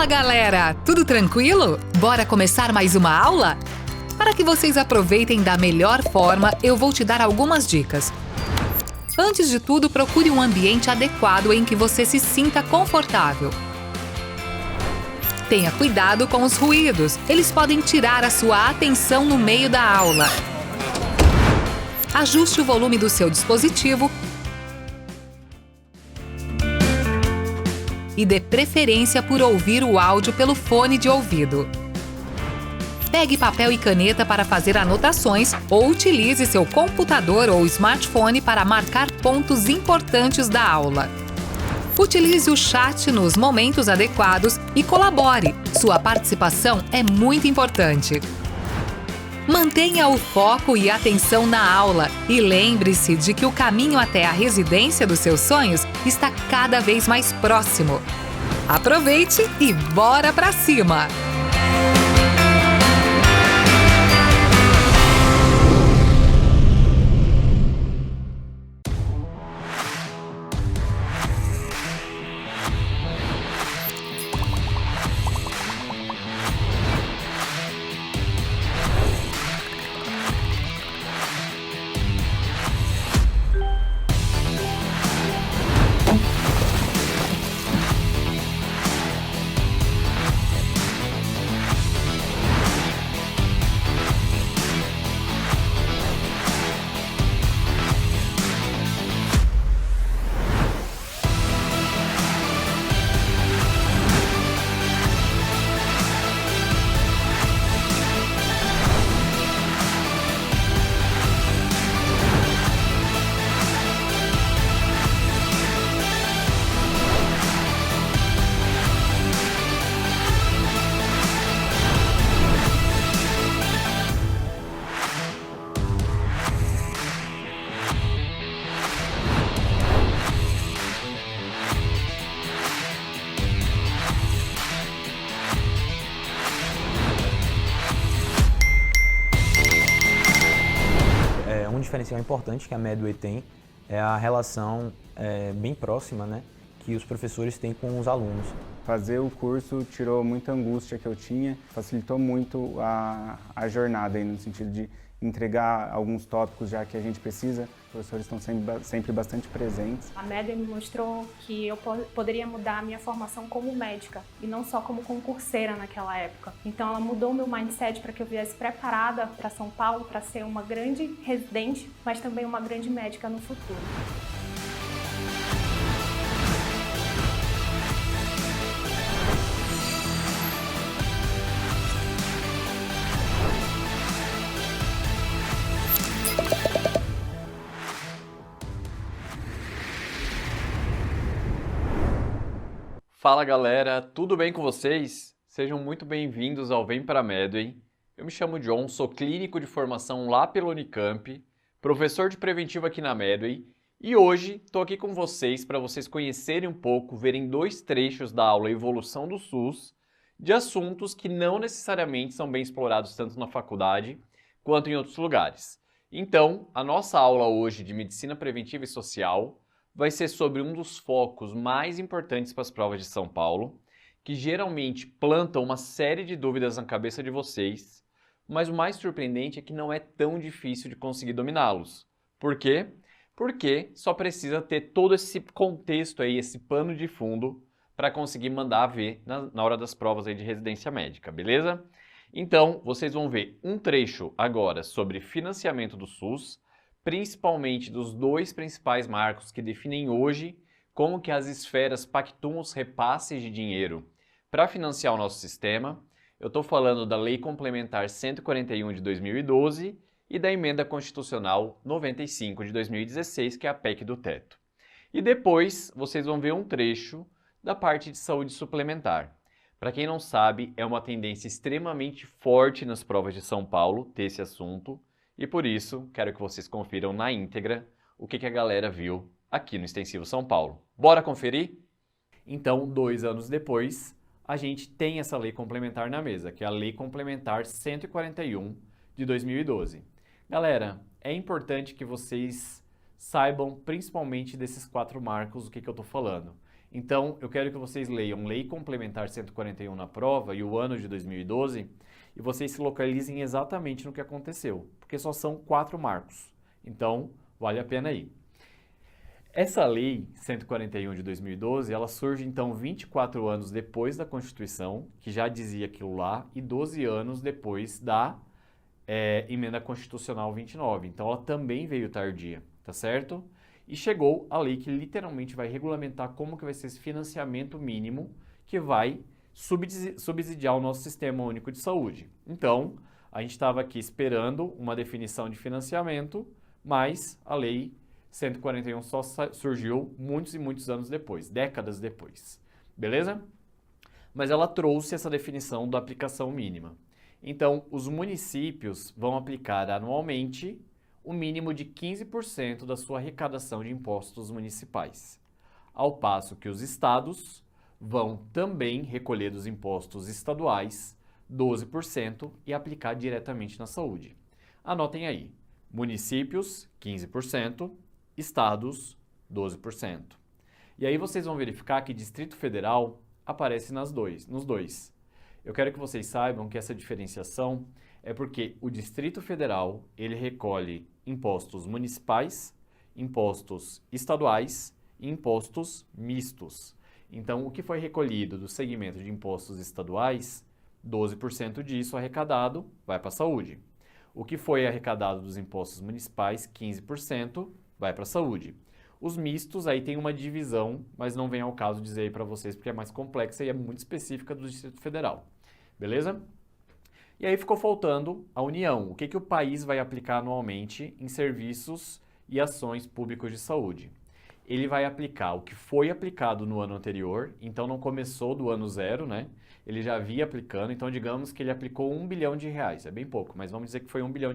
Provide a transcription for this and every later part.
galera! Tudo tranquilo? Bora começar mais uma aula? Para que vocês aproveitem da melhor forma, eu vou te dar algumas dicas. Antes de tudo, procure um ambiente adequado em que você se sinta confortável. Tenha cuidado com os ruídos, eles podem tirar a sua atenção no meio da aula. Ajuste o volume do seu dispositivo e dê preferência por ouvir o áudio pelo fone de ouvido. Pegue papel e caneta para fazer anotações ou utilize seu computador ou smartphone para marcar pontos importantes da aula. Utilize o chat nos momentos adequados e colabore. Sua participação é muito importante. Mantenha o foco e atenção na aula e lembre-se de que o caminho até a residência dos seus sonhos está cada vez mais próximo. Aproveite e bora pra cima! Um diferencial importante que a Medway tem é a relação bem próxima, né, que os professores têm com os alunos. Fazer o curso tirou muita angústia que eu tinha, facilitou muito a jornada aí, no sentido de entregar alguns tópicos já que a gente precisa. Os professores estão sempre bastante presentes. A Medway me mostrou que eu poderia mudar a minha formação como médica e não só como concurseira naquela época. Então ela mudou o meu mindset para que eu viesse preparada para São Paulo para ser uma grande residente, mas também uma grande médica no futuro. Fala galera, tudo bem com vocês? Sejam muito bem-vindos ao Vem Pra Medway. Eu me chamo John, sou clínico de formação lá pela Unicamp, professor de preventivo aqui na Medway e hoje estou aqui com vocês para vocês conhecerem um pouco, verem dois trechos da aula Evolução do SUS de assuntos que não necessariamente são bem explorados tanto na faculdade quanto em outros lugares. Então, a nossa aula hoje de Medicina Preventiva e Social vai ser sobre um dos focos mais importantes para as provas de São Paulo, que geralmente plantam uma série de dúvidas na cabeça de vocês, mas o mais surpreendente é que não é tão difícil de conseguir dominá-los. Por quê? Porque só precisa ter todo esse contexto aí, esse pano de fundo, para conseguir mandar ver na hora das provas aí de residência médica, beleza? Então, vocês vão ver um trecho agora sobre financiamento do SUS, principalmente dos dois principais marcos que definem hoje como que as esferas pactuam os repasses de dinheiro para financiar o nosso sistema. Eu estou falando da Lei Complementar 141 de 2012 e da Emenda Constitucional 95 de 2016, que é a PEC do teto. E depois vocês vão ver um trecho da parte de saúde suplementar. Para quem não sabe, é uma tendência extremamente forte nas provas de São Paulo ter esse assunto. E por isso, quero que vocês confiram na íntegra o que a galera viu aqui no Extensivo São Paulo. Bora conferir? Então, 2 anos depois, a gente tem essa lei complementar na mesa, que é a Lei Complementar 141 de 2012. Galera, é importante que vocês saibam principalmente desses 4 marcos o que eu estou falando. Então, eu quero que vocês leiam Lei Complementar 141 na prova e o ano de 2012 e vocês se localizem exatamente no que aconteceu, porque só são 4 marcos. Então, vale a pena ir. Essa Lei 141 de 2012, ela surge então 24 anos depois da Constituição, que já dizia aquilo lá, e 12 anos depois da Emenda Constitucional 29. Então, ela também veio tardia, tá certo? E chegou a lei que literalmente vai regulamentar como que vai ser esse financiamento mínimo que vai subsidiar o nosso Sistema Único de Saúde. Então, a gente estava aqui esperando uma definição de financiamento, mas a Lei 141 só surgiu muitos e muitos anos depois, décadas depois. Beleza? Mas ela trouxe essa definição da aplicação mínima. Então, os municípios vão aplicar anualmente o mínimo de 15% da sua arrecadação de impostos municipais, ao passo que os estados vão também recolher dos impostos estaduais 12% e aplicar diretamente na saúde. Anotem aí, municípios 15%, estados 12%. E aí vocês vão verificar que Distrito Federal aparece nos dois. Eu quero que vocês saibam que essa diferenciação é porque o Distrito Federal, ele recolhe impostos municipais, impostos estaduais e impostos mistos. Então, o que foi recolhido do segmento de impostos estaduais, 12% disso arrecadado vai para a saúde. O que foi arrecadado dos impostos municipais, 15%, vai para a saúde. Os mistos, aí tem uma divisão, mas não vem ao caso dizer aí para vocês, porque é mais complexa e é muito específica do Distrito Federal. Beleza? E aí ficou faltando a União. O que o país vai aplicar anualmente em serviços e ações públicos de saúde? Ele vai aplicar o que foi aplicado no ano anterior, então não começou do ano zero, né? Ele já vinha aplicando, então digamos que ele aplicou R$1 bilhão, é bem pouco, mas vamos dizer que foi R$1 bilhão.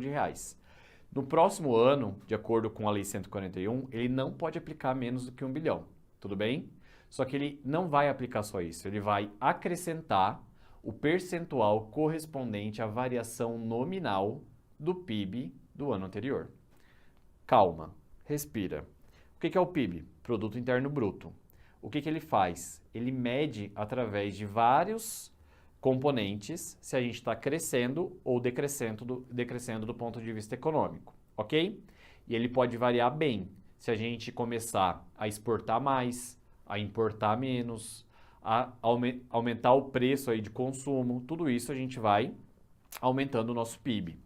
No próximo ano, de acordo com a Lei 141, ele não pode aplicar menos do que 1 bilhão, tudo bem? Só que ele não vai aplicar só isso, ele vai acrescentar o percentual correspondente à variação nominal do PIB do ano anterior. Calma, respira. O que é o PIB? Produto Interno Bruto. O que ele faz? Ele mede através de vários componentes se a gente está crescendo ou decrescendo do ponto de vista econômico, ok? E ele pode variar bem. Se a gente começar a exportar mais, a importar menos, a aumentar o preço aí de consumo, tudo isso a gente vai aumentando o nosso PIB.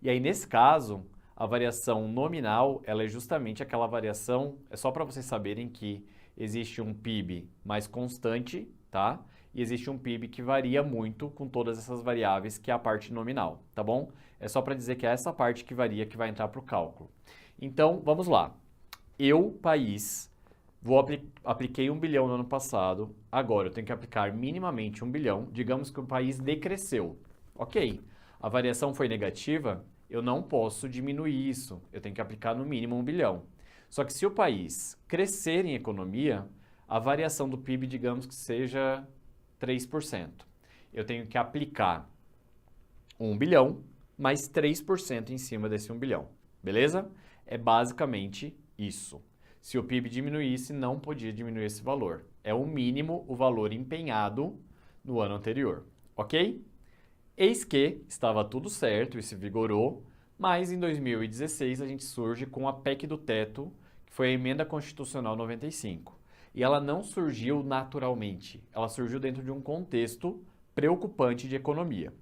E aí, nesse caso, a variação nominal, ela é justamente aquela variação, é só para vocês saberem que existe um PIB mais constante, tá? E existe um PIB que varia muito com todas essas variáveis, que é a parte nominal, tá bom? É só para dizer que é essa parte que varia que vai entrar para o cálculo. Então, vamos lá. Eu, país, apliquei 1 bilhão no ano passado, agora eu tenho que aplicar minimamente 1 bilhão, digamos que o país decresceu. Ok, a variação foi negativa, eu não posso diminuir isso, eu tenho que aplicar no mínimo 1 bilhão. Só que se o país crescer em economia, a variação do PIB, digamos que seja 3%. Eu tenho que aplicar 1 bilhão mais 3% em cima desse 1 bilhão, beleza? É basicamente isso. Se o PIB diminuísse, não podia diminuir esse valor. É o mínimo o valor empenhado no ano anterior, ok? Eis que estava tudo certo, isso vigorou, mas em 2016 a gente surge com a PEC do Teto, que foi a Emenda Constitucional 95. E ela não surgiu naturalmente, ela surgiu dentro de um contexto preocupante de economia.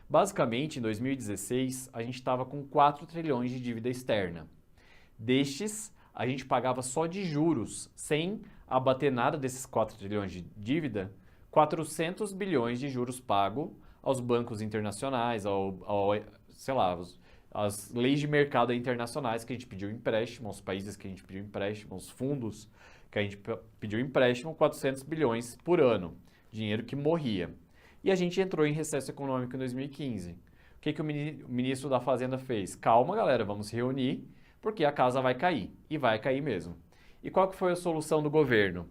Basicamente, em 2016, a gente estava com 4 trilhões de dívida externa. Destes, a gente pagava só de juros, sem abater nada desses 4 trilhões de dívida, 400 bilhões de juros pagos aos bancos internacionais, sei lá, as leis de mercado internacionais que a gente pediu empréstimo, aos países que a gente pediu empréstimo, aos fundos que a gente pediu empréstimo, 400 bilhões por ano, dinheiro que morria. E a gente entrou em recesso econômico em 2015. O que o ministro da Fazenda fez? Calma, galera, vamos se reunir, porque a casa vai cair, e vai cair mesmo. E qual que foi a solução do governo?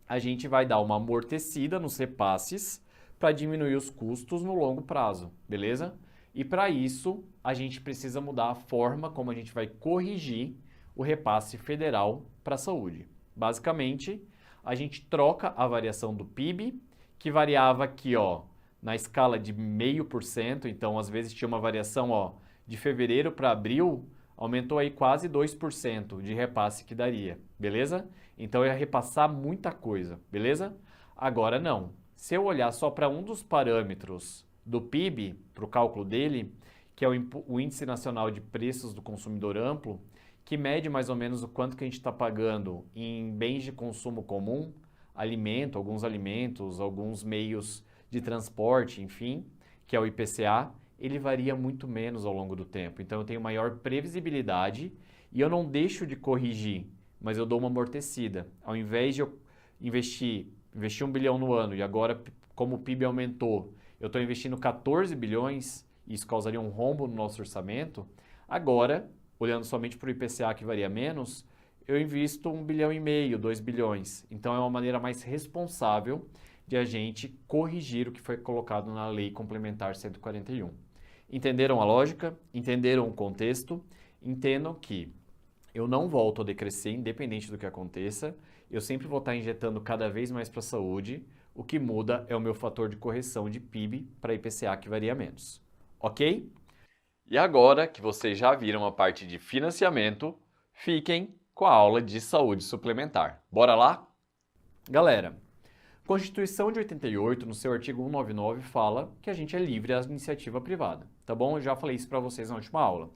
A gente vai dar uma amortecida nos repasses para diminuir os custos no longo prazo, beleza? E para isso, a gente precisa mudar a forma como a gente vai corrigir o repasse federal para a saúde. Basicamente, a gente troca a variação do PIB, que variava aqui, ó, na escala de 0,5%, então às vezes tinha uma variação, ó, de fevereiro para abril, aumentou aí quase 2% de repasse que daria, beleza? Então eu ia repassar muita coisa, beleza? Agora não. Se eu olhar só para um dos parâmetros do PIB, para o cálculo dele, que é o Índice Nacional de Preços do Consumidor Amplo, que mede mais ou menos o quanto que a gente está pagando em bens de consumo comum, alguns meios de transporte, enfim, que é o IPCA, ele varia muito menos ao longo do tempo. Então eu tenho maior previsibilidade e eu não deixo de corrigir, mas eu dou uma amortecida. Ao invés de eu investir 1 bilhão no ano e agora, como o PIB aumentou, eu estou investindo 14 bilhões, e isso causaria um rombo no nosso orçamento, agora, olhando somente para o IPCA que varia menos, eu invisto 1,5 bilhão, 2 bilhões. Então é uma maneira mais responsável de a gente corrigir o que foi colocado na Lei Complementar 141. Entenderam a lógica? Entenderam o contexto? Entendam que eu não volto a decrescer, independente do que aconteça. Eu sempre vou estar injetando cada vez mais para a saúde. O que muda é o meu fator de correção de PIB para IPCA que varia menos. Ok? E agora que vocês já viram a parte de financiamento, fiquem com a aula de saúde suplementar. Bora lá? Galera, Constituição de 88, no seu artigo 199, fala que a gente é livre à iniciativa privada, tá bom? Eu já falei isso para vocês na última aula.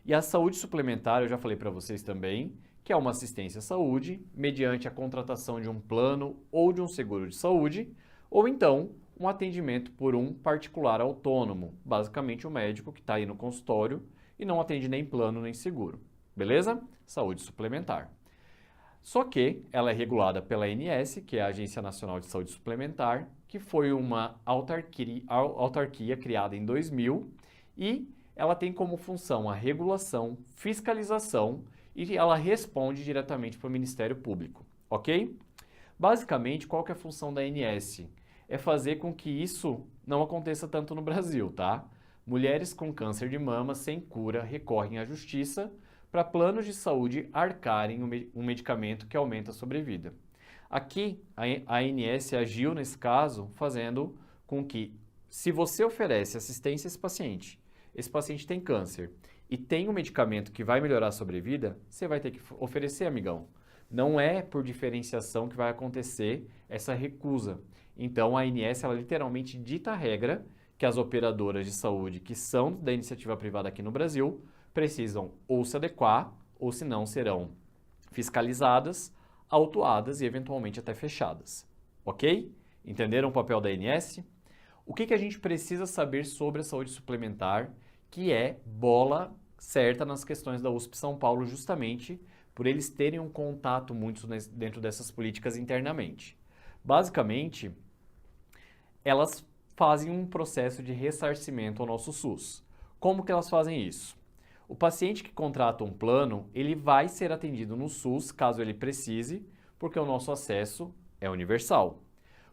E a saúde suplementar, eu já falei para vocês também, que é uma assistência à saúde, mediante a contratação de um plano ou de um seguro de saúde, ou então um atendimento por um particular autônomo, basicamente o médico que está aí no consultório e não atende nem plano nem seguro, beleza? Saúde suplementar. Só que ela é regulada pela ANS, que é a Agência Nacional de Saúde Suplementar, que foi uma autarquia criada em 2000 e ela tem como função a regulação, fiscalização e ela responde diretamente para o Ministério Público, ok? Basicamente, qual que é a função da ANS? É fazer com que isso não aconteça tanto no Brasil, tá? Mulheres com câncer de mama sem cura recorrem à justiça para planos de saúde arcarem um medicamento que aumenta a sobrevida. Aqui, a ANS agiu nesse caso fazendo com que, se você oferece assistência a esse paciente tem câncer e tem um medicamento que vai melhorar a sobrevida, você vai ter que oferecer, amigão. Não é por diferenciação que vai acontecer essa recusa. Então, a ANS, ela literalmente dita a regra que as operadoras de saúde que são da iniciativa privada aqui no Brasil precisam ou se adequar, ou se não serão fiscalizadas, autuadas e eventualmente até fechadas. Ok? Entenderam o papel da ANS? O que a gente precisa saber sobre a saúde suplementar, que é bola certa nas questões da USP São Paulo, justamente por eles terem um contato muito dentro dessas políticas internamente. Basicamente, elas fazem um processo de ressarcimento ao nosso SUS. Como que elas fazem isso? O paciente que contrata um plano, ele vai ser atendido no SUS, caso ele precise, porque o nosso acesso é universal.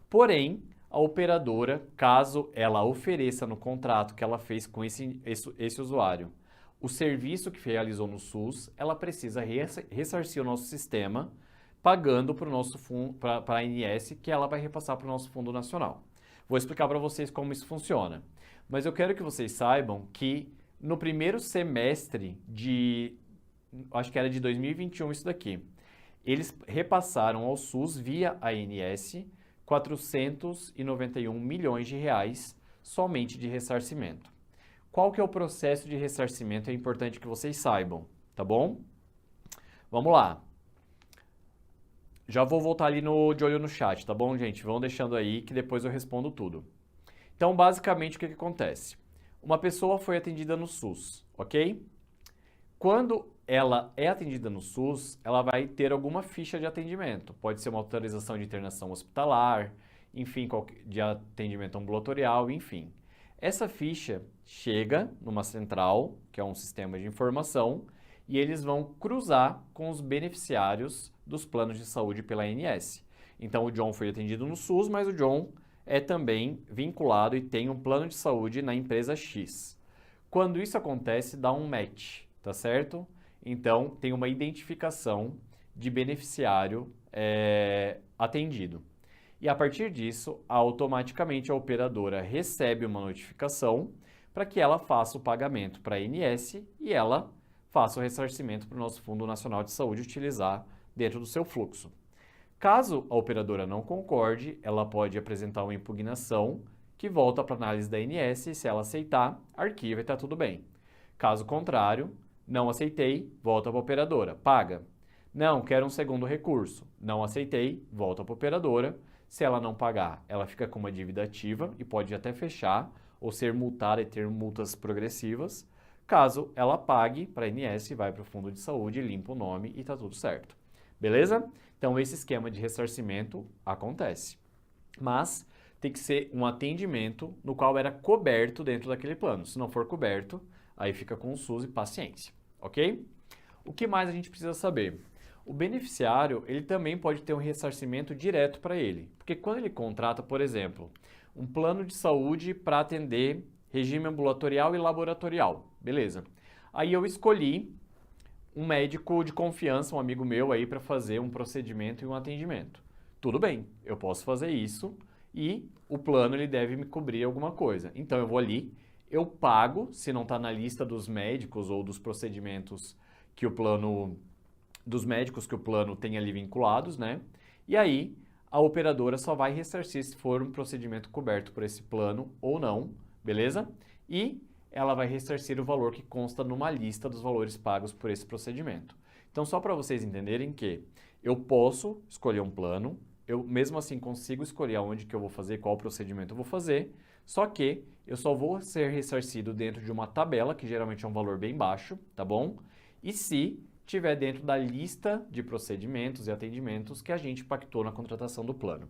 Porém, a operadora, caso ela ofereça no contrato que ela fez com esse usuário, o serviço que realizou no SUS, ela precisa ressarcir o nosso sistema, pagando para o nosso fundo, para a ANS, que ela vai repassar para o nosso Fundo Nacional. Vou explicar para vocês como isso funciona. Mas eu quero que vocês saibam que no primeiro semestre acho que era de 2021 isso daqui, eles repassaram ao SUS via ANS 491 milhões de reais somente de ressarcimento. Qual que é o processo de ressarcimento? É importante que vocês saibam, tá bom? Vamos lá. Já vou voltar ali de olho no chat, tá bom, gente? Vão deixando aí que depois eu respondo tudo. Então, basicamente, o que acontece? Uma pessoa foi atendida no SUS, ok? Quando ela é atendida no SUS, ela vai ter alguma ficha de atendimento. Pode ser uma autorização de internação hospitalar, enfim, de atendimento ambulatorial, enfim. Essa ficha chega numa central, que é um sistema de informação, e eles vão cruzar com os beneficiários dos planos de saúde pela ANS. Então, o John foi atendido no SUS, mas o John é também vinculado e tem um plano de saúde na empresa X. Quando isso acontece, dá um match, tá certo? Então, tem uma identificação de beneficiário atendido. E a partir disso, automaticamente a operadora recebe uma notificação para que ela faça o pagamento para a ANS e ela faça o ressarcimento para o nosso Fundo Nacional de Saúde utilizar dentro do seu fluxo. Caso a operadora não concorde, ela pode apresentar uma impugnação que volta para a análise da ANS e se ela aceitar, arquiva e está tudo bem. Caso contrário, não aceitei, volta para a operadora, paga. Não, quero um segundo recurso. Não aceitei, volta para a operadora. Se ela não pagar, ela fica com uma dívida ativa e pode até fechar ou ser multada e ter multas progressivas. Caso ela pague para a ANS, vai para o fundo de saúde, limpa o nome e está tudo certo. Beleza? Então esse esquema de ressarcimento acontece. Mas tem que ser um atendimento no qual era coberto dentro daquele plano. Se não for coberto, aí fica com o SUS e paciência, ok? O que mais a gente precisa saber? O beneficiário, ele também pode ter um ressarcimento direto para ele. Porque quando ele contrata, por exemplo, um plano de saúde para atender regime ambulatorial e laboratorial, beleza. Aí eu escolhi um médico de confiança, um amigo meu aí para fazer um procedimento e um atendimento. Tudo bem, eu posso fazer isso e o plano ele deve me cobrir alguma coisa. Então eu vou ali, eu pago, se não está na lista dos médicos ou dos procedimentos que o plano, dos médicos que o plano tem ali vinculados, né? E aí a operadora só vai ressarcir se for um procedimento coberto por esse plano ou não, beleza? E ela vai ressarcir o valor que consta numa lista dos valores pagos por esse procedimento. Então, só para vocês entenderem que eu posso escolher um plano, eu mesmo assim consigo escolher aonde que eu vou fazer, qual procedimento eu vou fazer, só que eu só vou ser ressarcido dentro de uma tabela, que geralmente é um valor bem baixo, tá bom? E se tiver dentro da lista de procedimentos e atendimentos que a gente pactou na contratação do plano.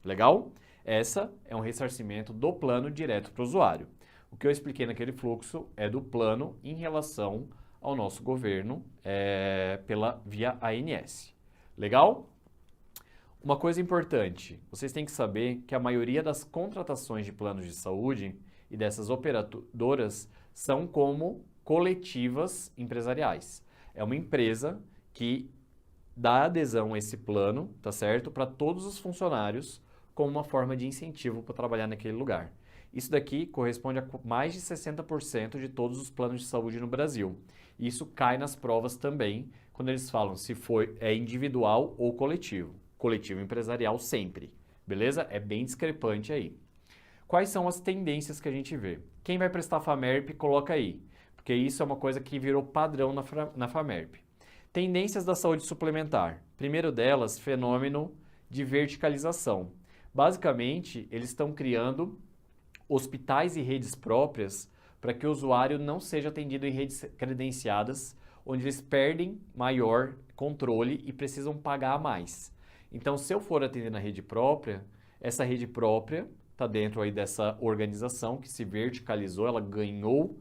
Legal? Essa é um ressarcimento do plano direto para o usuário. O que eu expliquei naquele fluxo é do plano em relação ao nosso governo via ANS. Legal? Uma coisa importante, vocês têm que saber que a maioria das contratações de planos de saúde e dessas operadoras são como coletivas empresariais. É uma empresa que dá adesão a esse plano, tá certo? Para todos os funcionários como uma forma de incentivo para trabalhar naquele lugar. Isso daqui corresponde a mais de 60% de todos os planos de saúde no Brasil. E isso cai nas provas também, quando eles falam se é individual ou coletivo. Coletivo empresarial sempre, beleza? É bem discrepante aí. Quais são as tendências que a gente vê? Quem vai prestar FAMERP, coloca aí, porque isso é uma coisa que virou padrão na FAMERP. Tendências da saúde suplementar. Primeiro delas, fenômeno de verticalização. Basicamente, eles estão criando hospitais e redes próprias para que o usuário não seja atendido em redes credenciadas, onde eles perdem maior controle e precisam pagar mais. Então, se eu for atender na rede própria, essa rede própria está dentro aí dessa organização que se verticalizou, ela ganhou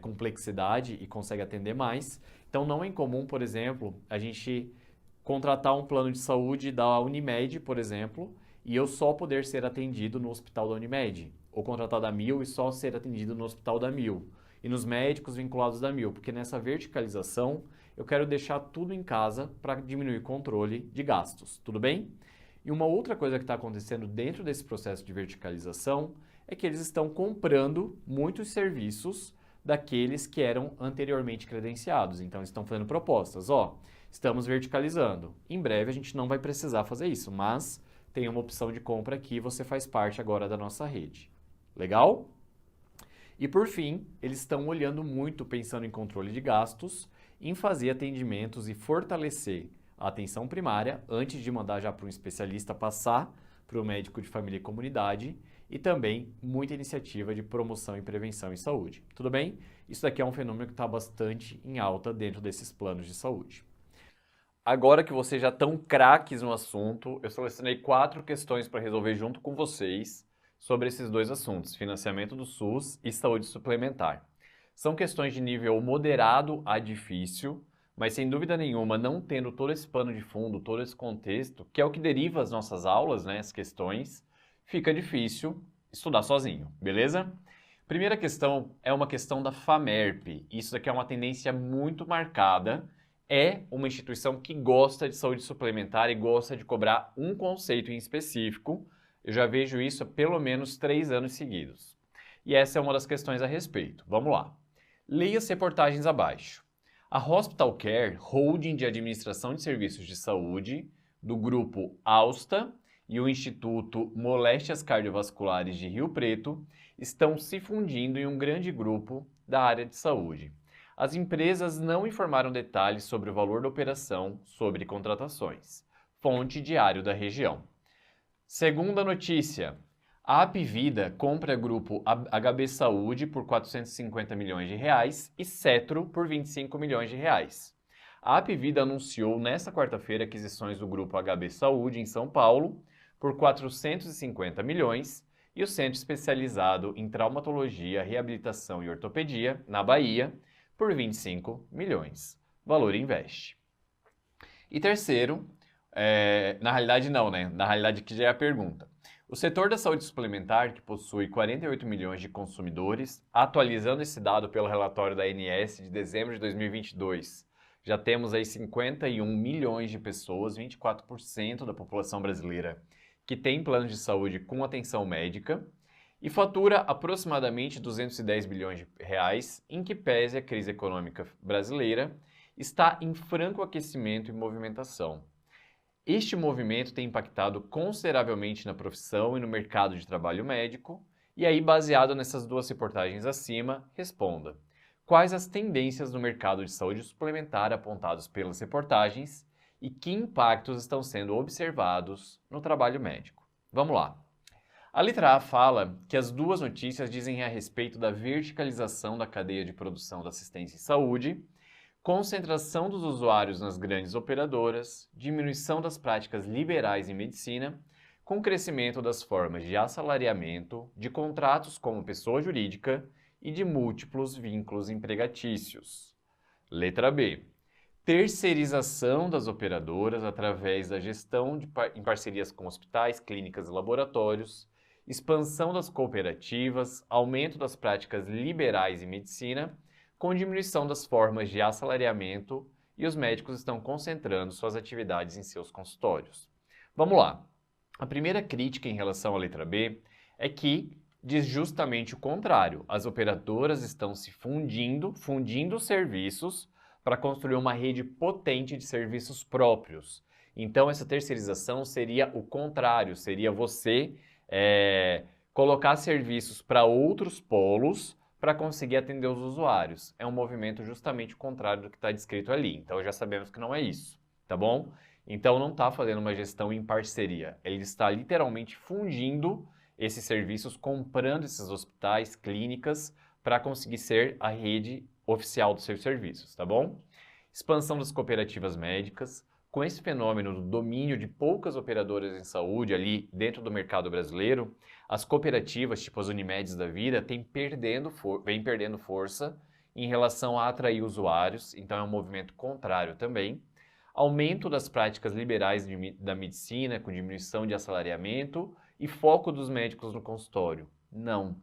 complexidade e consegue atender mais. Então, não é incomum, por exemplo, a gente contratar um plano de saúde da Unimed, por exemplo, e eu só poder ser atendido no hospital da Unimed, ou contratar da Mil e só ser atendido no hospital da Mil, e nos médicos vinculados da Mil, porque nessa verticalização eu quero deixar tudo em casa para diminuir o controle de gastos, tudo bem? E uma outra coisa que está acontecendo dentro desse processo de verticalização é que eles estão comprando muitos serviços daqueles que eram anteriormente credenciados, então eles estão fazendo propostas, estamos verticalizando, em breve a gente não vai precisar fazer isso, mas tem uma opção de compra aqui, você faz parte agora da nossa rede. Legal? E por fim, eles estão olhando muito, pensando em controle de gastos, em fazer atendimentos e fortalecer a atenção primária antes de mandar já para um especialista passar para o médico de família e comunidade e também muita iniciativa de promoção e prevenção em saúde. Tudo bem? Isso daqui é um fenômeno que está bastante em alta dentro desses planos de saúde. Agora que vocês já estão craques no assunto, eu selecionei 4 questões para resolver junto com vocês sobre esses dois assuntos, financiamento do SUS e saúde suplementar. São questões de nível moderado a difícil, mas sem dúvida nenhuma, não tendo todo esse pano de fundo, todo esse contexto, que é o que deriva as nossas aulas, né, as questões, fica difícil estudar sozinho, beleza? Primeira questão é uma questão da FAMERP. Isso daqui é uma tendência muito marcada é uma instituição que gosta de saúde suplementar e gosta de cobrar um conceito em específico. Eu já vejo isso há pelo menos 3 anos seguidos. E essa é uma das questões a respeito. Vamos lá. Leia as reportagens abaixo. A Hospital Care, holding de administração de serviços de saúde, do grupo Alsta e o Instituto Moléstias Cardiovasculares de Rio Preto, estão se fundindo em um grande grupo da área de saúde. As empresas não informaram detalhes sobre o valor da operação, sobre contratações. Fonte Diário da Região. Segunda notícia. A Apvida compra grupo HB Saúde por 450 milhões de reais e Cetro por 25 milhões de reais. A Apvida anunciou nesta quarta-feira aquisições do grupo HB Saúde em São Paulo por 450 milhões e o Centro Especializado em Traumatologia, Reabilitação e Ortopedia, na Bahia, por 25 milhões. Valor Investe. E terceiro, na realidade não, né? Na realidade que já é a pergunta. O setor da saúde suplementar, que possui 48 milhões de consumidores, atualizando esse dado pelo relatório da ANS de dezembro de 2022, já temos aí 51 milhões de pessoas, 24% da população brasileira, que tem plano de saúde com atenção médica, e fatura aproximadamente 210 bilhões de reais, em que pese a crise econômica brasileira está em franco aquecimento e movimentação. Este movimento tem impactado consideravelmente na profissão e no mercado de trabalho médico, e aí, baseado nessas 2 reportagens acima, responda: quais as tendências no mercado de saúde suplementar apontadas pelas reportagens e que impactos estão sendo observados no trabalho médico? Vamos lá. A letra A fala que as 2 notícias dizem a respeito da verticalização da cadeia de produção da assistência em saúde, concentração dos usuários nas grandes operadoras, diminuição das práticas liberais em medicina, com crescimento das formas de assalariamento, de contratos como pessoa jurídica e de múltiplos vínculos empregatícios. Letra B. Terceirização das operadoras através da gestão em parcerias com hospitais, clínicas e laboratórios, expansão das cooperativas, aumento das práticas liberais em medicina, com diminuição das formas de assalariamento, e os médicos estão concentrando suas atividades em seus consultórios. Vamos lá. A primeira crítica em relação à letra B é que diz justamente o contrário. As operadoras estão se fundindo serviços para construir uma rede potente de serviços próprios. Então, essa terceirização seria o contrário, seria você colocar serviços para outros polos para conseguir atender os usuários. É um movimento justamente contrário do que está descrito ali. Então, já sabemos que não é isso, tá bom? Então, não está fazendo uma gestão em parceria. Ele está literalmente fundindo esses serviços, comprando esses hospitais, clínicas, para conseguir ser a rede oficial dos seus serviços, tá bom? Expansão das cooperativas médicas. Com esse fenômeno do domínio de poucas operadoras em saúde ali dentro do mercado brasileiro, as cooperativas, tipo as Unimedes da vida, vêm perdendo força em relação a atrair usuários, então é um movimento contrário também. Aumento das práticas liberais da medicina, com diminuição de assalariamento e foco dos médicos no consultório. Não,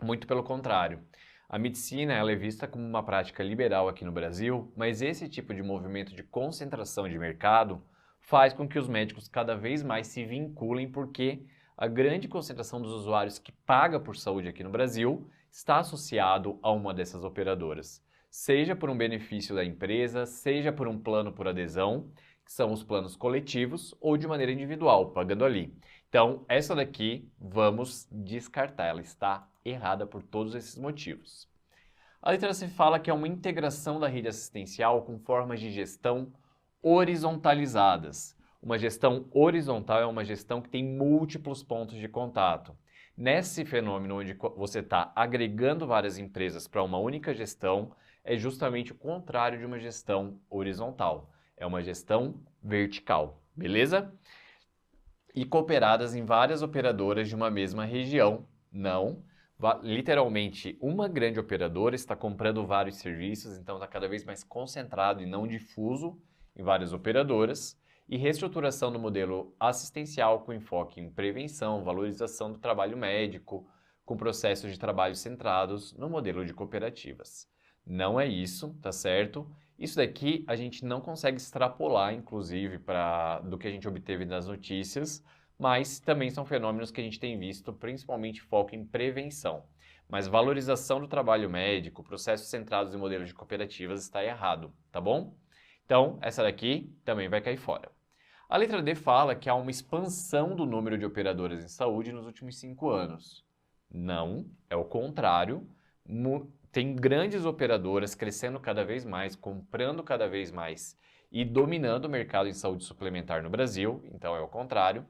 muito pelo contrário. A medicina ela é vista como uma prática liberal aqui no Brasil, mas esse tipo de movimento de concentração de mercado faz com que os médicos cada vez mais se vinculem, porque a grande concentração dos usuários que paga por saúde aqui no Brasil está associado a uma dessas operadoras, seja por um benefício da empresa, seja por um plano por adesão, que são os planos coletivos, ou de maneira individual, pagando ali. Então, essa daqui vamos descartar, ela está errada por todos esses motivos. A letra C fala que é uma integração da rede assistencial com formas de gestão horizontalizadas. Uma gestão horizontal é uma gestão que tem múltiplos pontos de contato. Nesse fenômeno onde você está agregando várias empresas para uma única gestão, é justamente o contrário de uma gestão horizontal. É uma gestão vertical, beleza? E cooperadas em várias operadoras de uma mesma região. Não. Literalmente, uma grande operadora está comprando vários serviços, então está cada vez mais concentrado e não difuso em várias operadoras. E reestruturação do modelo assistencial com enfoque em prevenção, valorização do trabalho médico, com processos de trabalho centrados no modelo de cooperativas. Não é isso, tá certo? Isso daqui a gente não consegue extrapolar, inclusive, do que a gente obteve das notícias, mas também são fenômenos que a gente tem visto, principalmente foco em prevenção. Mas valorização do trabalho médico, processos centrados em modelos de cooperativas está errado, tá bom? Então, essa daqui também vai cair fora. A letra D fala que há uma expansão do número de operadoras em saúde nos últimos 5 anos. Não, é o contrário. Tem grandes operadoras crescendo cada vez mais, comprando cada vez mais e dominando o mercado em saúde suplementar no Brasil, então é o contrário.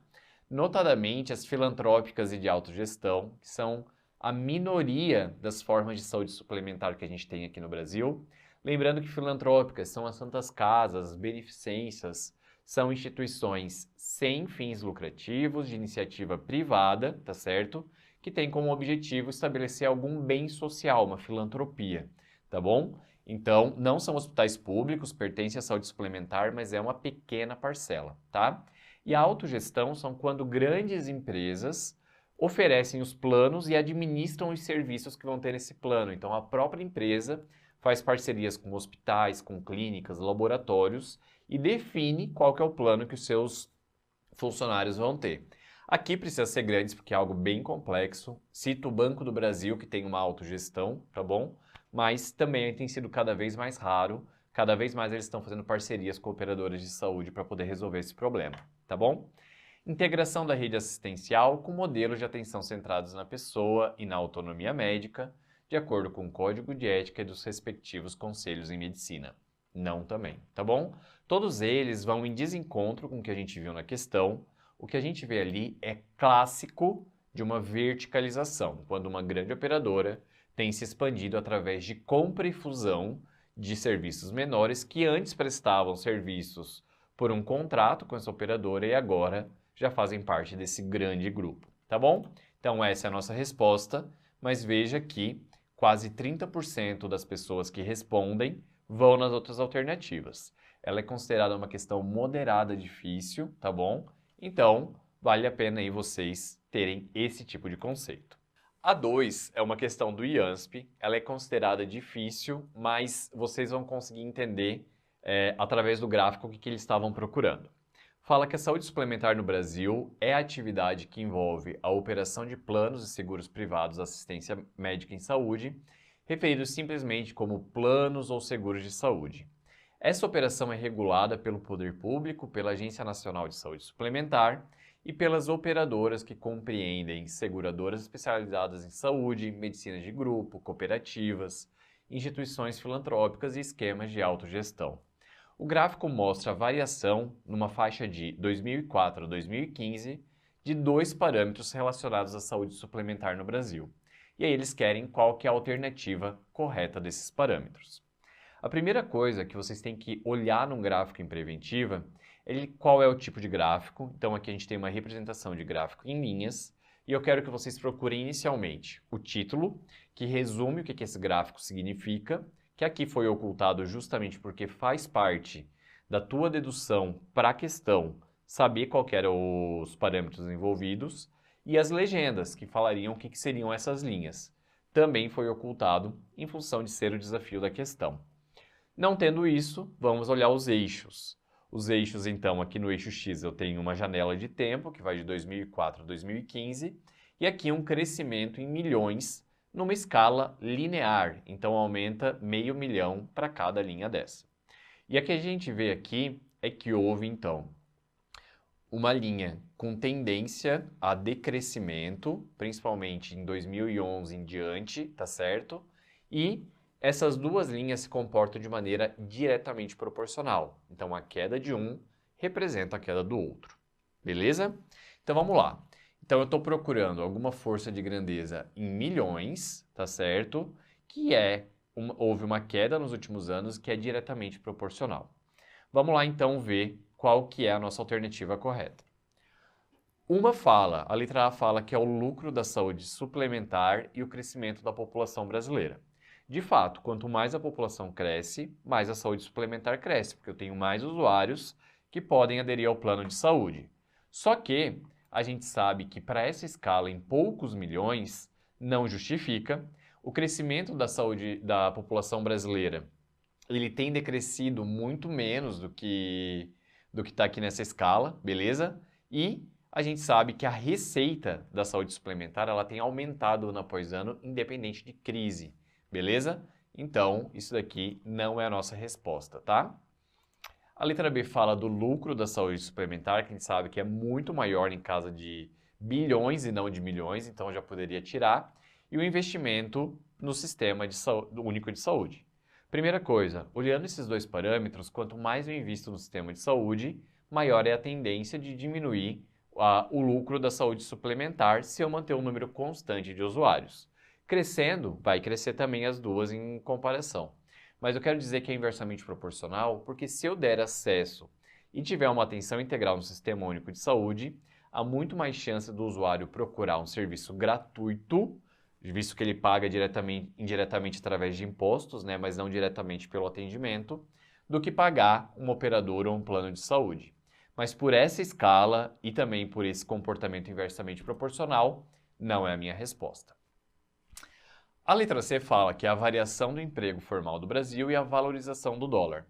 Notadamente as filantrópicas e de autogestão, que são a minoria das formas de saúde suplementar que a gente tem aqui no Brasil. Lembrando que filantrópicas são as santas casas, as beneficências, são instituições sem fins lucrativos, de iniciativa privada, tá certo? Que tem como objetivo estabelecer algum bem social, uma filantropia, tá bom? Então, não são hospitais públicos, pertencem à saúde suplementar, mas é uma pequena parcela, tá? E a autogestão são quando grandes empresas oferecem os planos e administram os serviços que vão ter nesse plano. Então, a própria empresa faz parcerias com hospitais, com clínicas, laboratórios e define qual que é o plano que os seus funcionários vão ter. Aqui precisa ser grandes porque é algo bem complexo. Cito o Banco do Brasil, que tem uma autogestão, tá bom? Mas também tem sido cada vez mais raro, cada vez mais eles estão fazendo parcerias com operadoras de saúde para poder resolver esse problema, tá bom? Integração da rede assistencial com modelos de atenção centrados na pessoa e na autonomia médica, de acordo com o Código de Ética e dos respectivos conselhos em medicina. Não também, tá bom? Todos eles vão em desencontro com o que a gente viu na questão. O que a gente vê ali é clássico de uma verticalização, quando uma grande operadora tem se expandido através de compra e fusão de serviços menores que antes prestavam serviços por um contrato com essa operadora e agora já fazem parte desse grande grupo, tá bom? Então essa é a nossa resposta, mas veja que quase 30% das pessoas que respondem vão nas outras alternativas. Ela é considerada uma questão moderada difícil, tá bom? Então, vale a pena aí vocês terem esse tipo de conceito. A 2 é uma questão do IANSP, ela é considerada difícil, mas vocês vão conseguir entender através do gráfico o que eles estavam procurando. Fala que a saúde suplementar no Brasil é a atividade que envolve a operação de planos e seguros privados de assistência médica em saúde, referidos simplesmente como planos ou seguros de saúde. Essa operação é regulada pelo poder público, pela Agência Nacional de Saúde Suplementar e pelas operadoras que compreendem seguradoras especializadas em saúde, medicina de grupo, cooperativas, instituições filantrópicas e esquemas de autogestão. O gráfico mostra a variação numa faixa de 2004 a 2015 de 2 parâmetros relacionados à saúde suplementar no Brasil. E aí eles querem qual que é a alternativa correta desses parâmetros. A primeira coisa que vocês têm que olhar num gráfico em preventiva é qual é o tipo de gráfico. Então aqui a gente tem uma representação de gráfico em linhas e eu quero que vocês procurem inicialmente o título, que resume o que esse gráfico significa, que aqui foi ocultado justamente porque faz parte da tua dedução para a questão saber qual que eram os parâmetros envolvidos, e as legendas, que falariam o que seriam essas linhas. Também foi ocultado em função de ser o desafio da questão. Não tendo isso, vamos olhar os eixos. Os eixos, então, aqui no eixo X eu tenho uma janela de tempo, que vai de 2004 a 2015, e aqui um crescimento em milhões, numa escala linear, então aumenta 500 mil para cada linha dessa. E a que a gente vê aqui é que houve, então, uma linha com tendência a decrescimento, principalmente em 2011 em diante, tá certo? E essas duas linhas se comportam de maneira diretamente proporcional. Então, a queda de um representa a queda do outro. Beleza? Então, vamos lá. Então, eu estou procurando alguma força de grandeza em milhões, tá certo? Que houve uma queda nos últimos anos que é diretamente proporcional. Vamos lá, então, ver qual que é a nossa alternativa correta. A letra A fala que é o lucro da saúde suplementar e o crescimento da população brasileira. De fato, quanto mais a população cresce, mais a saúde suplementar cresce, porque eu tenho mais usuários que podem aderir ao plano de saúde. Só que a gente sabe que para essa escala em poucos milhões não justifica. O crescimento da saúde da população brasileira ele tem decrescido muito menos do que está aqui nessa escala, beleza? E a gente sabe que a receita da saúde suplementar ela tem aumentado ano após ano, independente de crise, beleza? Então, isso daqui não é a nossa resposta, tá? A letra B fala do lucro da saúde suplementar, que a gente sabe que é muito maior em casa de bilhões e não de milhões, então já poderia tirar. E o investimento no sistema único de saúde. Primeira coisa, olhando esses dois parâmetros, quanto mais eu invisto no sistema de saúde, maior é a tendência de diminuir o lucro da saúde suplementar se eu manter um número constante de usuários. Crescendo, vai crescer também as duas em comparação. Mas eu quero dizer que é inversamente proporcional, porque se eu der acesso e tiver uma atenção integral no Sistema Único de Saúde, há muito mais chance do usuário procurar um serviço gratuito, visto que ele paga indiretamente através de impostos, né, mas não diretamente pelo atendimento, do que pagar uma operadora ou um plano de saúde. Mas por essa escala e também por esse comportamento inversamente proporcional, não é a minha resposta. A letra C fala que é a variação do emprego formal do Brasil e a valorização do dólar.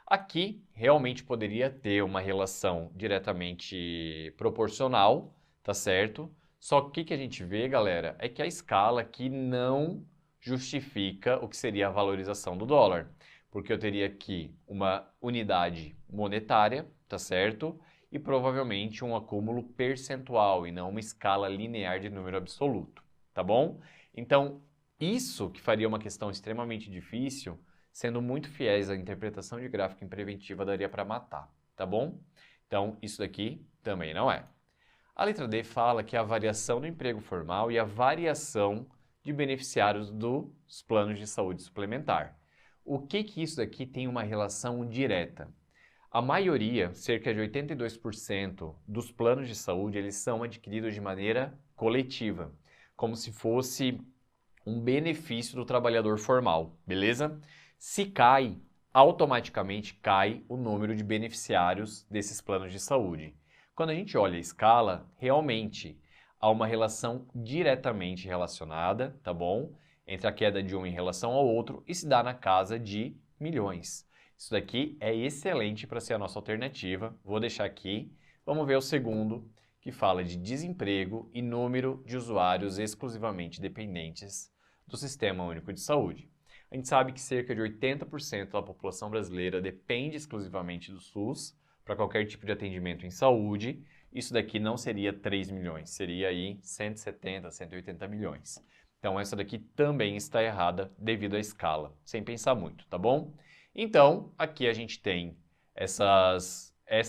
Aqui, realmente poderia ter uma relação diretamente proporcional, tá certo? Só que o que a gente vê, galera, é que a escala aqui não justifica o que seria a valorização do dólar. Porque eu teria aqui uma unidade monetária, tá certo? E provavelmente um acúmulo percentual e não uma escala linear de número absoluto, tá bom? Então, isso que faria uma questão extremamente difícil, sendo muito fiéis à interpretação de gráfico em preventiva, daria para matar, tá bom? Então, isso daqui também não é. A letra D fala que é a variação do emprego formal e a variação de beneficiários dos planos de saúde suplementar. O que isso daqui tem uma relação direta? A maioria, cerca de 82% dos planos de saúde, eles são adquiridos de maneira coletiva, como se fosse um benefício do trabalhador formal, beleza? Se cai, automaticamente cai o número de beneficiários desses planos de saúde. Quando a gente olha a escala, realmente há uma relação diretamente relacionada, tá bom? Entre a queda de um em relação ao outro e se dá na casa de milhões. Isso daqui é excelente para ser a nossa alternativa. Vou deixar aqui. Vamos ver o segundo, que fala de desemprego e número de usuários exclusivamente dependentes do Sistema Único de Saúde. A gente sabe que cerca de 80% da população brasileira depende exclusivamente do SUS para qualquer tipo de atendimento em saúde. Isso daqui não seria 3 milhões, seria aí 170, 180 milhões. Então essa daqui também está errada devido à escala, sem pensar muito, tá bom? Então, aqui a gente tem essa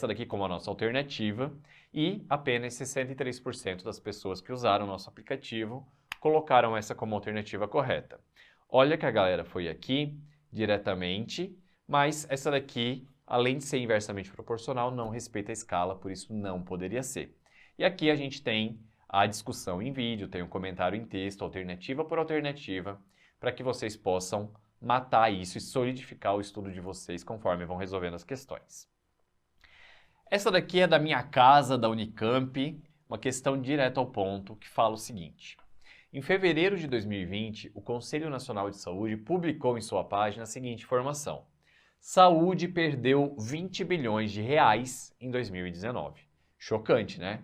daqui como a nossa alternativa e apenas 63% das pessoas que usaram o nosso aplicativo colocaram essa como alternativa correta. Olha que a galera foi aqui diretamente, mas essa daqui, além de ser inversamente proporcional, não respeita a escala, por isso não poderia ser. E aqui a gente tem a discussão em vídeo, tem um comentário em texto, alternativa por alternativa, para que vocês possam matar isso e solidificar o estudo de vocês conforme vão resolvendo as questões. Essa daqui é da minha casa, da Unicamp, uma questão direta ao ponto que fala o seguinte. Em fevereiro de 2020, o Conselho Nacional de Saúde publicou em sua página a seguinte informação. Saúde perdeu 20 bilhões de reais em 2019. Chocante, né?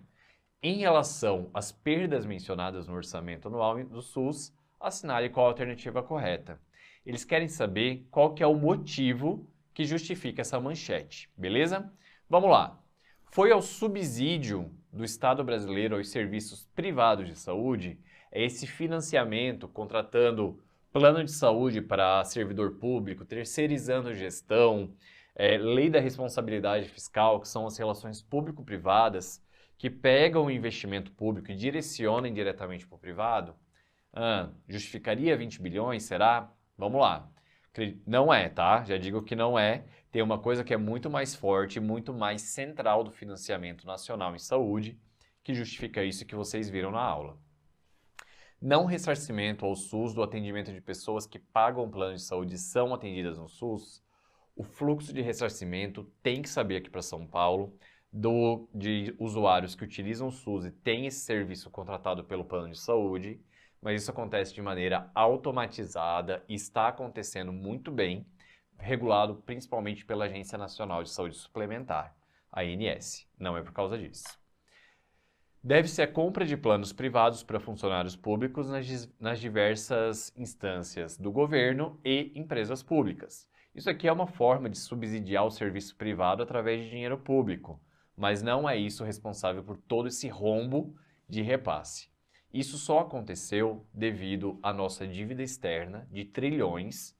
Em relação às perdas mencionadas no orçamento anual do SUS, assinale qual a alternativa correta. Eles querem saber qual que é o motivo que justifica essa manchete, beleza? Vamos lá. Foi ao subsídio do Estado brasileiro aos serviços privados de saúde, esse financiamento contratando plano de saúde para servidor público, terceirizando gestão, lei da responsabilidade fiscal, que são as relações público-privadas, que pegam o investimento público e direcionam diretamente para o privado, justificaria 20 bilhões, será? Vamos lá. Não é, tá? Já digo que não é. Tem uma coisa que é muito mais forte, muito mais central do financiamento nacional em saúde, que justifica isso que vocês viram na aula. Não ressarcimento ao SUS do atendimento de pessoas que pagam o plano de saúde e são atendidas no SUS. O fluxo de ressarcimento tem que saber aqui para São Paulo de usuários que utilizam o SUS e têm esse serviço contratado pelo plano de saúde, mas isso acontece de maneira automatizada e está acontecendo muito bem. regulado principalmente pela Agência Nacional de Saúde Suplementar, a ANS. Não é por causa disso. Deve-se a compra de planos privados para funcionários públicos nas diversas instâncias do governo e empresas públicas. Isso aqui é uma forma de subsidiar o serviço privado através de dinheiro público, mas não é isso responsável por todo esse rombo de repasse. Isso só aconteceu devido à nossa dívida externa de trilhões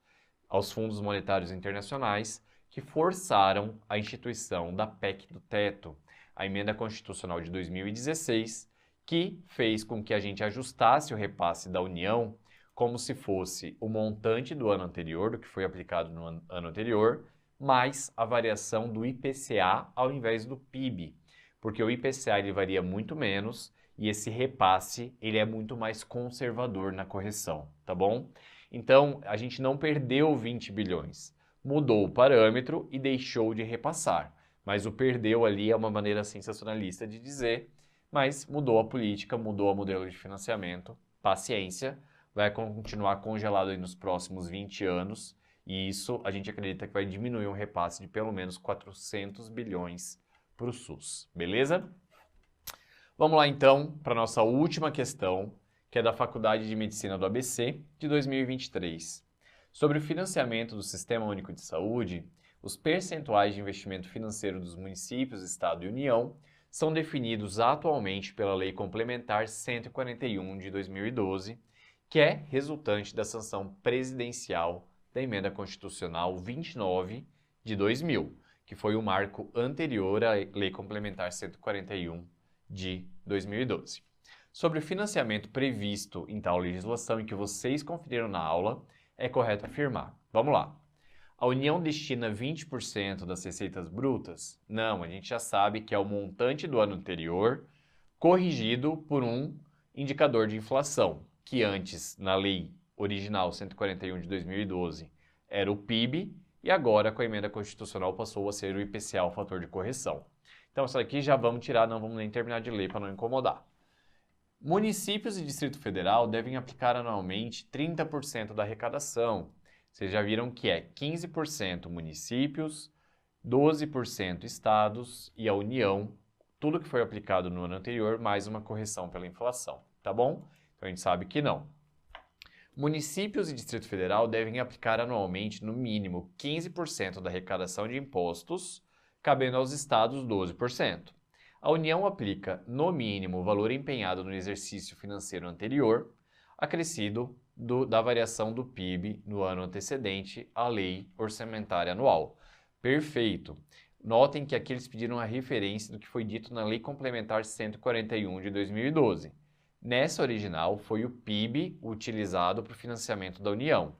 aos fundos monetários internacionais que forçaram a instituição da PEC do teto, a emenda constitucional de 2016, que fez com que a gente ajustasse o repasse da União como se fosse o montante do ano anterior, do que foi aplicado no ano anterior, mais a variação do IPCA ao invés do PIB, porque o IPCA ele varia muito menos e esse repasse ele é muito mais conservador na correção, tá bom? Então, a gente não perdeu 20 bilhões, mudou o parâmetro e deixou de repassar. Mas o perdeu ali é uma maneira sensacionalista de dizer, mas mudou a política, mudou o modelo de financiamento, paciência, vai continuar congelado aí nos próximos 20 anos e isso a gente acredita que vai diminuir um repasse de pelo menos 400 bilhões para o SUS, beleza? Vamos lá então para a nossa última questão, que é da Faculdade de Medicina do ABC de 2023. Sobre o financiamento do Sistema Único de Saúde, os percentuais de investimento financeiro dos municípios, Estado e União são definidos atualmente pela Lei Complementar 141 de 2012, que é resultante da sanção presidencial da Emenda Constitucional 29 de 2000, que foi o marco anterior à Lei Complementar 141 de 2012. Sobre o financiamento previsto em tal legislação e que vocês conferiram na aula, é correto afirmar. Vamos lá. A União destina 20% das receitas brutas? Não, a gente já sabe que é o montante do ano anterior corrigido por um indicador de inflação, que antes, na lei original 141 de 2012, era o PIB e agora, com a emenda constitucional, passou a ser o IPCA, o fator de correção. Então, isso aqui já vamos tirar, não vamos nem terminar de ler para não incomodar. Municípios e Distrito Federal devem aplicar anualmente 30% da arrecadação. Vocês já viram que é 15% municípios, 12% estados e a União, tudo que foi aplicado no ano anterior, mais uma correção pela inflação, tá bom? Então a gente sabe que não. Municípios e Distrito Federal devem aplicar anualmente, no mínimo, 15% da arrecadação de impostos, cabendo aos estados 12%. A União aplica, no mínimo, o valor empenhado no exercício financeiro anterior, acrescido da variação do PIB no ano antecedente à lei orçamentária anual. Perfeito. Notem que aqui eles pediram a referência do que foi dito na Lei Complementar 141 de 2012. Nessa original foi o PIB utilizado para o financiamento da União.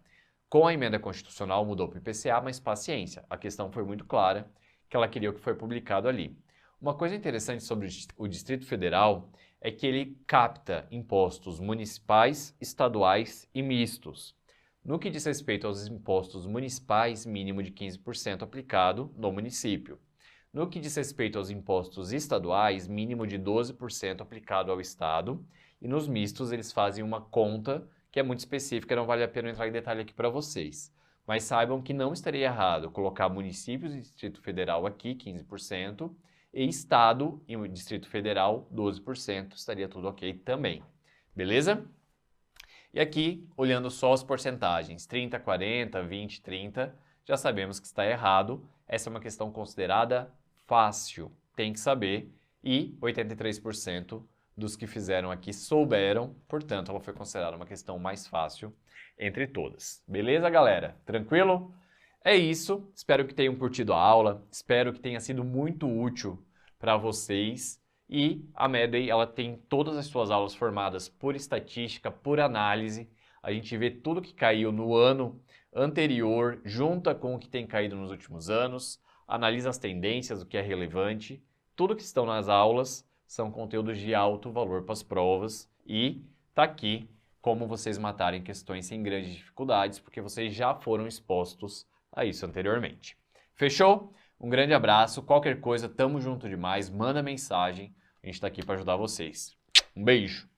Com a emenda constitucional mudou para o IPCA, mas paciência, a questão foi muito clara, que ela queria o que foi publicado ali. Uma coisa interessante sobre o Distrito Federal é que ele capta impostos municipais, estaduais e mistos. No que diz respeito aos impostos municipais, mínimo de 15% aplicado no município. No que diz respeito aos impostos estaduais, mínimo de 12% aplicado ao estado. E nos mistos eles fazem uma conta que é muito específica, não vale a pena entrar em detalhe aqui para vocês. Mas saibam que não estaria errado colocar municípios e Distrito Federal aqui, 15%, e Estado e o Distrito Federal, 12%, estaria tudo ok também. Beleza? E aqui, olhando só as porcentagens, 30, 40, 20, 30, já sabemos que está errado. Essa é uma questão considerada fácil, tem que saber, e 83% dos que fizeram aqui souberam, portanto, ela foi considerada uma questão mais fácil entre todas. Beleza, galera? Tranquilo? É isso, espero que tenham curtido a aula, espero que tenha sido muito útil para vocês e a Medway ela tem todas as suas aulas formadas por estatística, por análise, a gente vê tudo que caiu no ano anterior, junta com o que tem caído nos últimos anos, analisa as tendências, o que é relevante, tudo que estão nas aulas são conteúdos de alto valor para as provas e tá aqui como vocês matarem questões sem grandes dificuldades, porque vocês já foram expostos a isso anteriormente. Fechou? Um grande abraço, qualquer coisa, tamo junto demais, manda mensagem, a gente tá aqui para ajudar vocês. Um beijo!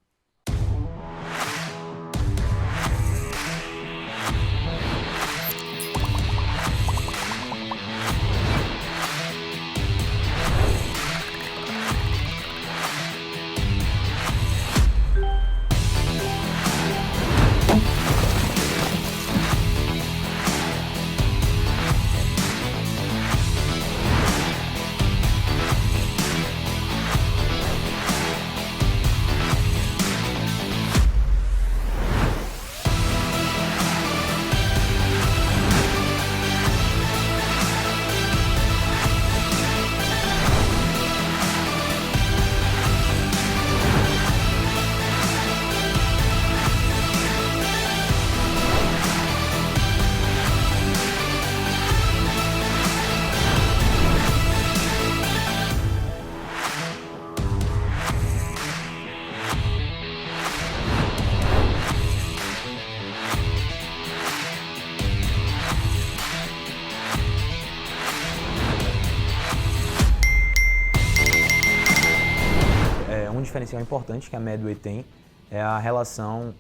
diferencial importante que a Medway tem é a relação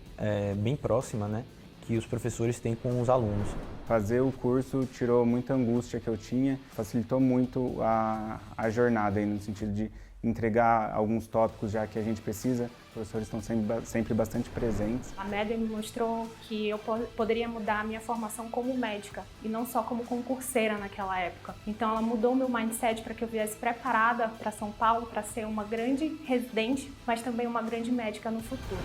bem próxima, né, que os professores têm com os alunos. Fazer o curso tirou muita angústia que eu tinha, facilitou muito a jornada aí, no sentido de entregar alguns tópicos já que a gente precisa. Os professores estão sempre bastante presentes. A Medway me mostrou que eu poderia mudar a minha formação como médica e não só como concurseira naquela época. Então ela mudou o meu mindset para que eu viesse preparada para São Paulo para ser uma grande residente, mas também uma grande médica no futuro.